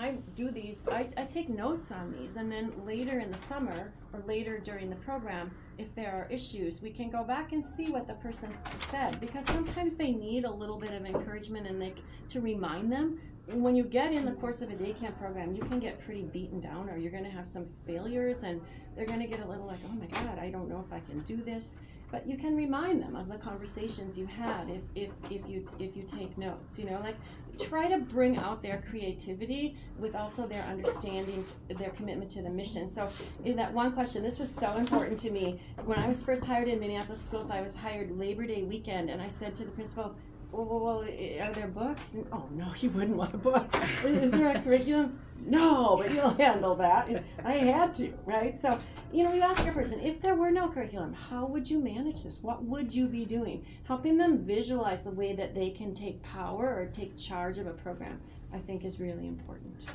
I do these, I take notes on these, and then later in the summer or later during the program, if there are issues, we can go back and see what the person said, because sometimes they need a little bit of encouragement and to remind them. When you get in the course of a day camp program, you can get pretty beaten down, or you're going to have some failures, and they're going to get a little like, oh my God, I don't know if I can do this. But you can remind them of the conversations you had if you take notes. You know, like try to bring out their creativity with also their understanding, their commitment to the mission. So in that one question, this was so important to me. When I was first hired in Minneapolis schools, I was hired Labor Day weekend, and I said to the principal, well, are there books? And, oh no, you wouldn't want books. Is there a curriculum? No, but you'll handle that. I had to, right? So, you know, we ask a person, if there were no curriculum, how would you manage this? What would you be doing? Helping them visualize the way that they can take power or take charge of a program, I think is really important.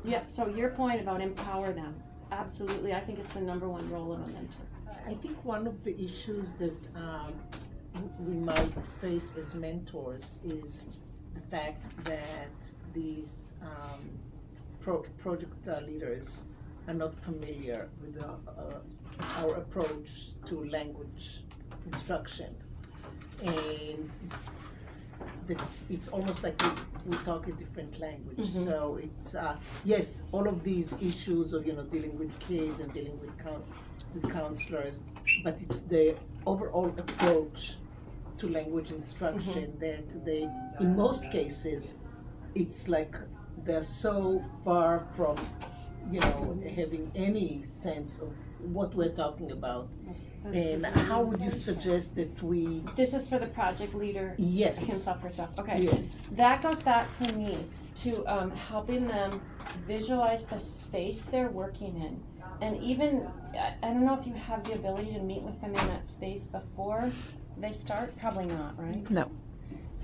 Yeah, so your point about empower them, absolutely. I think it's the number one role of a mentor. I think one of the issues that we might face as mentors is the fact that these project leaders are not familiar with our approach to language instruction, and that it's almost like we talk a different language. Mm-hmm. So it's yes, all of these issues of dealing with kids and dealing with counselors, but it's the overall approach to language instruction that they, in most cases, it's like they're so far from, having any sense of what we're talking about. And how would you suggest that we... This is for the project leader himself, herself. Okay. Yes. That goes back for me to helping them visualize the space they're working in. And even, I don't know if you have the ability to meet with them in that space before they start. Probably not, right? No.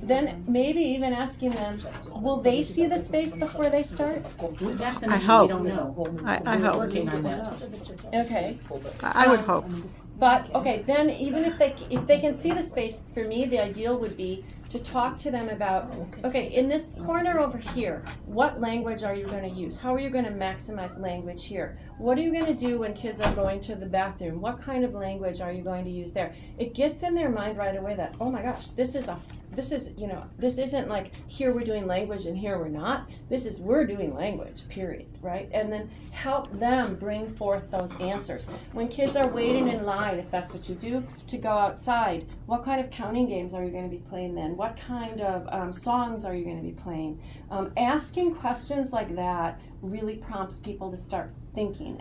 Then maybe even asking them, will they see the space before they start? That's an I issue hope. we don't know. I We're hope. working on that. Okay. I would hope. But, okay, then even if they can see the space, for me, the ideal would be to talk to them about, okay, in this corner over here, what language are you going to use? How are you going to maximize language here? What are you going to do when kids are going to the bathroom? What kind of language are you going to use there? It gets in their mind right away that, oh my gosh, this isn't like here we're doing language and here we're not. We're doing language, period, right? And then help them bring forth those answers. When kids are waiting in line, if that's what you do, to go outside, what kind of counting games are you going to be playing then? What kind of songs are you going to be playing? Asking questions like that really prompts people to start thinking.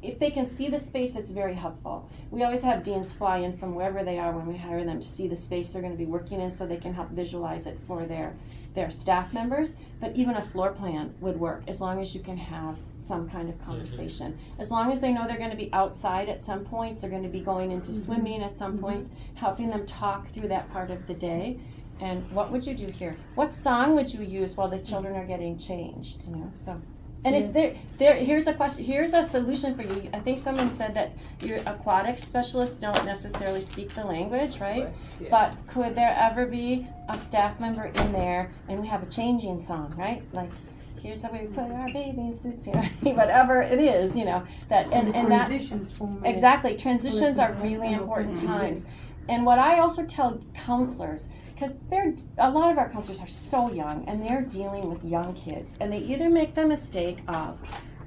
If they can see the space, it's very helpful. We always have deans fly in from wherever they are when we hire them to see the space they're going to be working in so they can help visualize it for their staff members. But even a floor plan would work as long as you can have some kind of conversation. As long as they know they're going to be outside at some points, they're going to be going into swimming at some points, helping them talk through that part of the day. And what would you do here? What song would you use while the children are getting changed? So. And if here's a question, here's a solution for you. I think someone said that your aquatic specialists don't necessarily speak the language, right? Yeah. But could there ever be a staff member in there and we have a changing song, right? Like, here's how we put our bathing suits, whatever it is, that and that exactly, transitions are really important times. And what I also tell counselors, because a lot of our counselors are so young and they're dealing with young kids, and they either make the mistake of,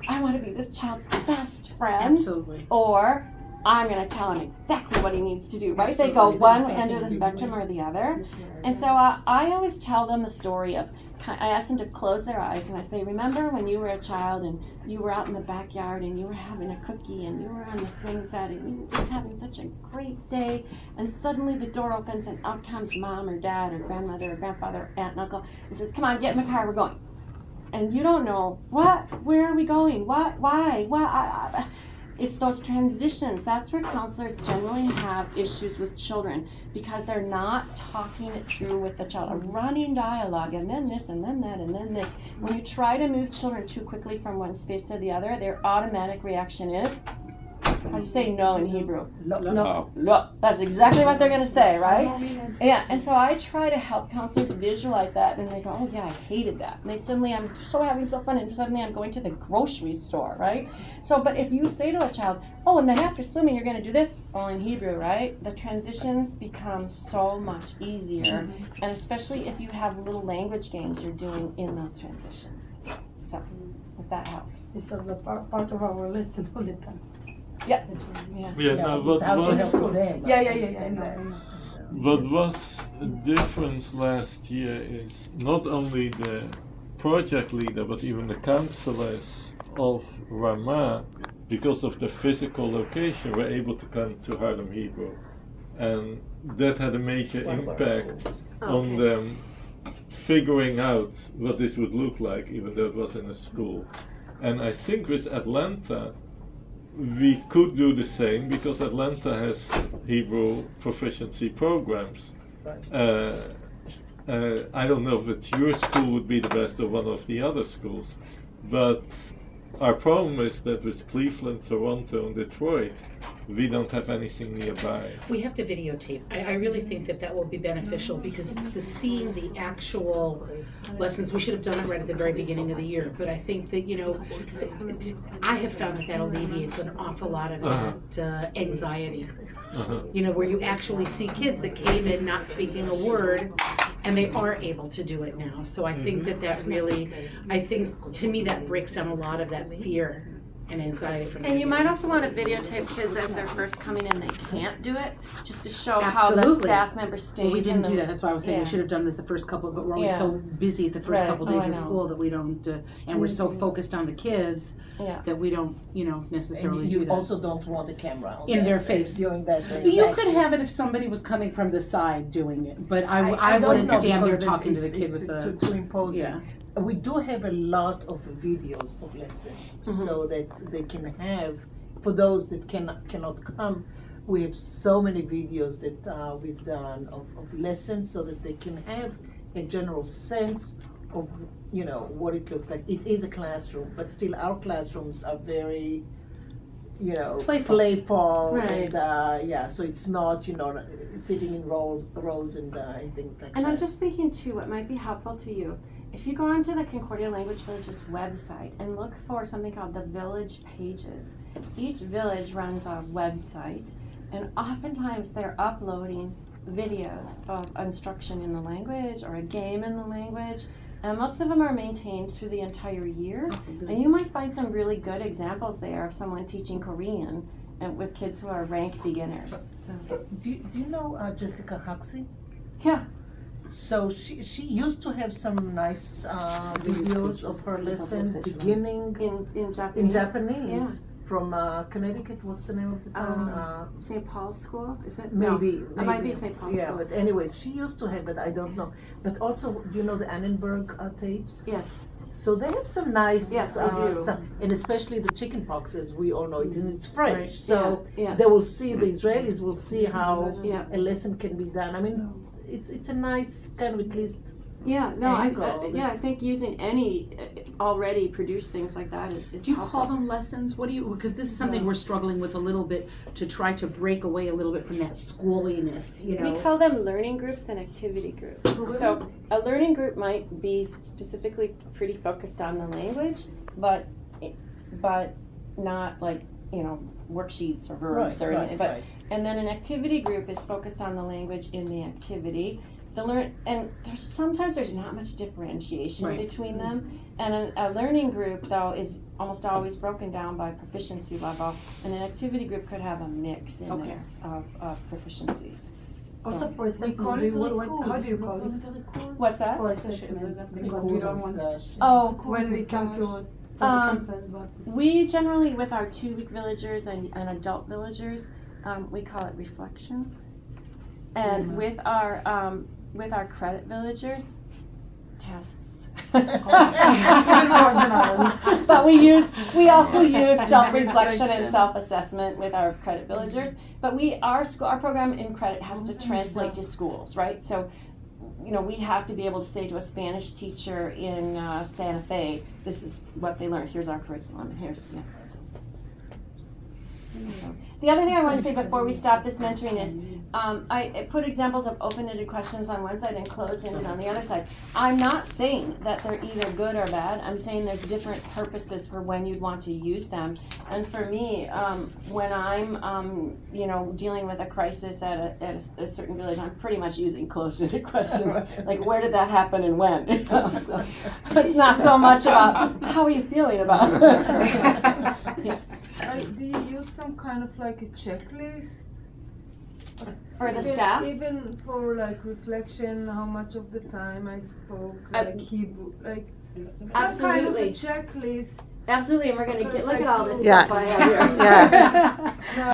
I want to be this child's best friend, Absolutely. Or I'm going to tell him exactly what he needs to do, right? Absolutely. They go one end of the spectrum or the other. And so I always tell them the story of, I ask them to close their eyes and I say, remember when you were a child and you were out in the backyard and you were having a cookie and you were on the swing set and you were just having such a great day, and suddenly the door opens and out comes mom or dad or grandmother or grandfather or aunt and uncle and says, come on, get in the car, we're going. And you don't know, what? Where are we going? What? Why? What? It's those transitions. That's where counselors generally have issues with children, because they're not talking it through with the child. A running dialogue, and then this, and then that, and then this. When you try to move children too quickly from one space to the other, their automatic reaction is, How do you say no in Hebrew? No. Look, that's exactly what they're gonna say, right? Yeah, and so I try to help counselors visualize that, and they go, oh yeah, I hated that. And they suddenly, I'm so having so fun, and suddenly I'm going to the grocery store, right? So, but if you say to a child, oh, and then after swimming, you're gonna do this, all in Hebrew, right? The transitions become so much easier, and especially if you have little language games you're doing in those transitions. So, if that helps. It's also part of our lesson all the time. Yeah. Yeah, Yeah, now but it's how to what help was, them. Yeah, I understand know, that. I know. what was a difference last year is not only the project leader, but even the counselors of Ramah, because of the physical location, were able to come to Harlem Hebrew. And that had a major One of our impact schools. on them figuring out what this would look like, even though it was in a school. And I think with Atlanta, we could do the same because Atlanta has Hebrew proficiency programs. Right. I don't know if it's your school would be the best or one of the other schools, but our problem is that with Cleveland, Toronto, and Detroit, we don't have anything nearby. We have to videotape. I really think that will be beneficial because it's the seeing the actual lessons. We should have done it right at the very beginning of the year, but I think that, I have found that alleviates an awful lot of that anxiety. Where you actually see kids that came in not speaking a word, and they are able to do it now. So I think that really, to me, that breaks down a lot of that fear and anxiety from the And you might beginning. also want to videotape kids as they're first coming in, they can't do it, just to show how the Absolutely. staff member stays Well, we in didn't the. do that. That's why I was saying we Yeah. should have done this the first couple, but we're always Yeah. so busy at the first Right. couple Oh, days I of know. school that we don't, and we're so focused on the kids Yeah. that we don't, necessarily And do you that. also don't want a camera on In that- their face. during that. You could have it if somebody was coming from the side doing it, but I don't wouldn't know stand there because talking to the it's- kid with it's the. to impose it. Yeah. We do have a lot of videos of lessons so that they can have, for those that cannot come, we have so many videos that we've done of lessons so that they can have a general sense of what it looks like. It is a classroom, but still our classrooms are very playful Right. and so it's not sitting in rows and things like And that. I'm just thinking too, what might be helpful to you, if you go onto the Concordia Language Village's website and look for something called the Village Pages, each village runs a website, and oftentimes they're uploading videos of instruction in the language or a game in the language, and most of them are maintained through the entire year. And you might find some really good examples there of someone teaching Korean and with kids who are rank beginners. So Do you know Jessica Huxley? yeah. So she used to have some nice videos of her lessons beginning In Japanese. in Japanese from Connecticut. What's the name of the town? St. Paul's School, is it? Maybe. No, it might be St. Paul's Yeah, School. but anyways, she used to have it. I don't know. But also, the Annenberg tapes. Yes. So they have some nice, Yes, they do. and especially the chicken pox, as we all know it, and it's French. Right. So Yeah. they will see, the Israelis will see how Yeah. a lesson can be done. I mean, it's a nice kind of at least. Yeah, no, Angle I think using any already produced things like that is Do you helpful. call them lessons? Because this is something we're struggling with a little bit to try to break away a little bit from that schooliness, We call them learning groups and activity groups. So a learning group might be specifically pretty focused on the language, but not like, worksheets or verbs or anything. But and then an activity group is focused on the language in the activity. And sometimes there's not much differentiation Right. between them. And a learning group, though, is almost always broken down by proficiency level. And an activity group could have a mix in there of proficiencies. Also So- for assessment, how do you call it? What's that? For assessment, because we don't want Oh, when we come to the conference, but we generally, with our 2-week villagers and adult villagers, we call it reflection. And with our credit villagers, tests. even more than ours. But we also use self-reflection and self-assessment with our credit villagers. But our program in credit has to translate to schools, right? So, we have to be able to say to a Spanish teacher in Santa Fe, this is what they learned, here's our curriculum, here's, So, the other thing I want to say before we stop this mentoring is, I put examples of open-ended questions on one side and closed-ended on the other side. I'm not saying that they're either good or bad. I'm saying there's different purposes for when you'd want to use them. And for me, when I'm, dealing with a crisis at a certain village, I'm pretty much using closed-ended questions. Like, where did that happen and when? So it's not so much about how are you feeling about it. Yeah. Do you use some kind of like a checklist? For the staff? Even for like reflection, how much of the time I spoke, like Hebrew, like some kind of a Absolutely. checklist. Absolutely, and we're gonna get, look at all this Yeah. stuff I have here. Yeah.